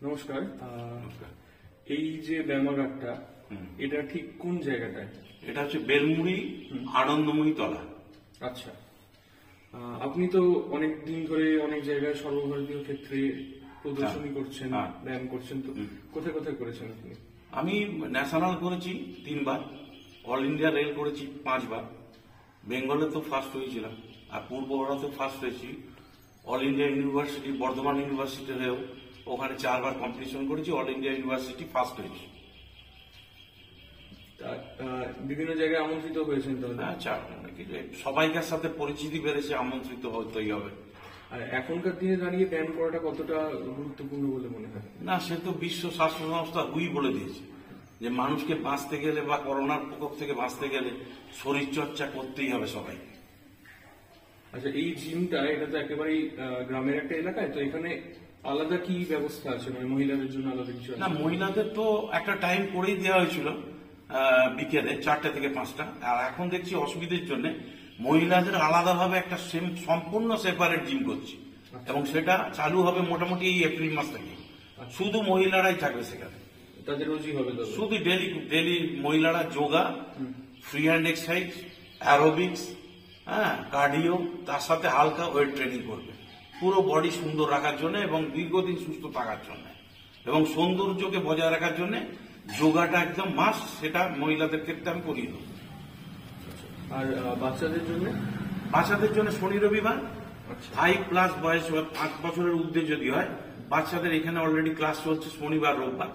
নমস্কার। নমস্কার। এই যে ব্যায়ামাগারটা, এটা ঠিক কোন জায়গাটায়? এটা হচ্ছে বেলমুড়ি আনন্দময়ী তলা। আচ্ছা, আপনি তো অনেক দিন ধরে অনেক জায়গায় সর্বভারতীয় ক্ষেত্রে প্রদর্শনী করছেন, ব্যায়াম করছেন, তো কোথায় কোথায় করেছেন আপনি? আমি ন্যাশনাল করেছি 3 বার, অল ইন্ডিয়া রেল করেছি 5 বার, বেঙ্গলে তো ফার্স্ট হয়েছিলাম, আর পূর্ব ভারতেও ফার্স্ট হয়েছি। অল ইন্ডিয়া ইউনিভার্সিটি, বর্ধমান ইউনিভার্সিটিতেও ওখানে 4 বার কম্পিটিশন করেছি, অল ইন্ডিয়া ইউনিভার্সিটি ফার্স্ট হয়েছি। বিভিন্ন জায়গায় আমন্ত্রিত হয়েছেন তাহলে? আচ্ছা, সবাইকার সাথে পরিচিতি বেড়েছে, আমন্ত্রিত হতেই হবে। আর এখনকার দিনে দাঁড়িয়ে ব্যায়াম করাটা কতটা গুরুত্বপূর্ণ বলে মনে হয়? না, সে তো বিশ্ব স্বাস্থ্য সংস্থা বলে দিয়েছে যে মানুষকে বাঁচতে গেলে বা করোনার প্রকোপ থেকে বাঁচতে গেলে শরীর চর্চা করতেই হবে সবাইকে। আচ্ছা, এই জিমটা, এটা তো একেবারেই গ্রামের একটা এলাকায়, তো এখানে আলাদা কি ব্যবস্থা আছে, মানে মহিলাদের জন্য আলাদা কিছু আছে? না, মহিলাদের তো একটা টাইম করেই দেওয়া হয়েছিল, বিকেলে 4টা থেকে 5টা, আর এখন দেখছি অসুবিধার জন্য মহিলাদের আলাদাভাবে একটা সম্পূর্ণ সেপারেট জিম করছি, এবং সেটা চালু হবে মোটামুটি এই এপ্রিল মাস থেকে। শুধু মহিলারাই থাকবে সেখানে, তাদের রোজই হবে তো? শুধু ডেলি মহিলারা yoga, free hand exercise, aerobics, cardio, তার সাথে হালকা ওয়েট ট্রেনিং করবে, পুরো বডি সুন্দর রাখার জন্য এবং দীর্ঘদিন সুস্থ থাকার জন্য এবং সৌন্দর্যকে বজায় রাখার জন্য যোগাটা একদম মাস্ট, সেটা মহিলাদের ক্ষেত্রে আমি করিয়ে দেবো। আর বাচ্চাদের জন্য? বাচ্চাদের জন্য শনি রবিবার, 5+ বয়স, 5 বছরের ঊর্ধ্বে যদি হয়, বাচ্চাদের এখানে অলরেডি ক্লাস চলছে শনিবার রোববার।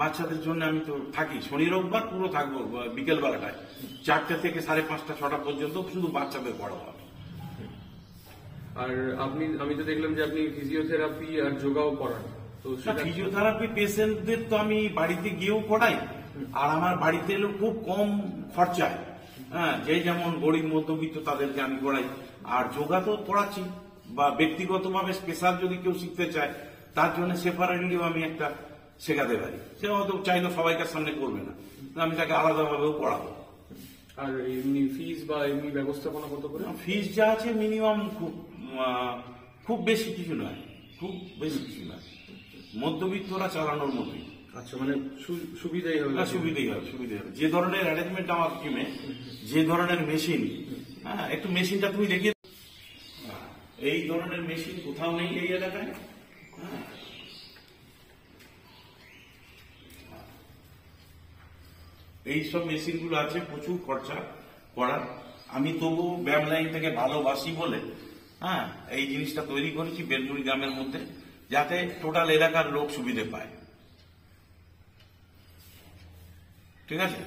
বাচ্চাদের জন্য আমি তো থাকি শনি রোববার, পুরো থাকবো বিকেল বেলাটায় 4টে থেকে 5:30 6টা পর্যন্ত, শুধু বাচ্চাদের পড়াবো। আর আমি তো দেখলাম যে আপনি ফিজিওথেরাপি আর যোগাও করান, তো ফিজিওথেরাপি পেশেন্টদের তো আমি বাড়িতে গিয়েও করাই, আর আমার বাড়িতে এলেও খুব কম খরচায়, যে যেমন গরিব মধ্যবিত্ত তাদেরকে আমি করাই। আর যোগা তো করাচ্ছি, বা ব্যক্তিগতভাবে স্পেশাল যদি কেউ শিখতে চায় তার জন্য সেপারেটলিও আমি একটা শেখাতে পারি। সে হয়তো চাইলে সবাইকার সামনে করবে না, আমি তাকে আলাদাভাবেও পড়াবো। আর এমনি ফিজ বা এমনি ব্যবস্থাপনা কত করে? ফিজ যা আছে মিনিমাম, খুব বেশি কিছু নয়, খুব বেশি কিছু নয়, মধ্যবিত্তরা চালানোর মতোই। আচ্ছা, মানে সুবিধাই হবে? সুবিধাই হবে। যে ধরনের অ্যারেঞ্জমেন্ট আমার টিমে, যে ধরনের মেশিন, একটু মেশিনটা তুমি দেখিয়ে, এই ধরনের মেশিন কোথাও নেই এই এলাকায়। এইসব মেশিন গুলো আছে, প্রচুর খরচা করার। আমি তবু ব্যায়াম লাইন থেকে ভালোবাসি বলে এই জিনিসটা তৈরি করেছি বেলমুড়ি গ্রামের মধ্যে, যাতে টোটাল এলাকার লোক সুবিধে পায়। ঠিক আছে।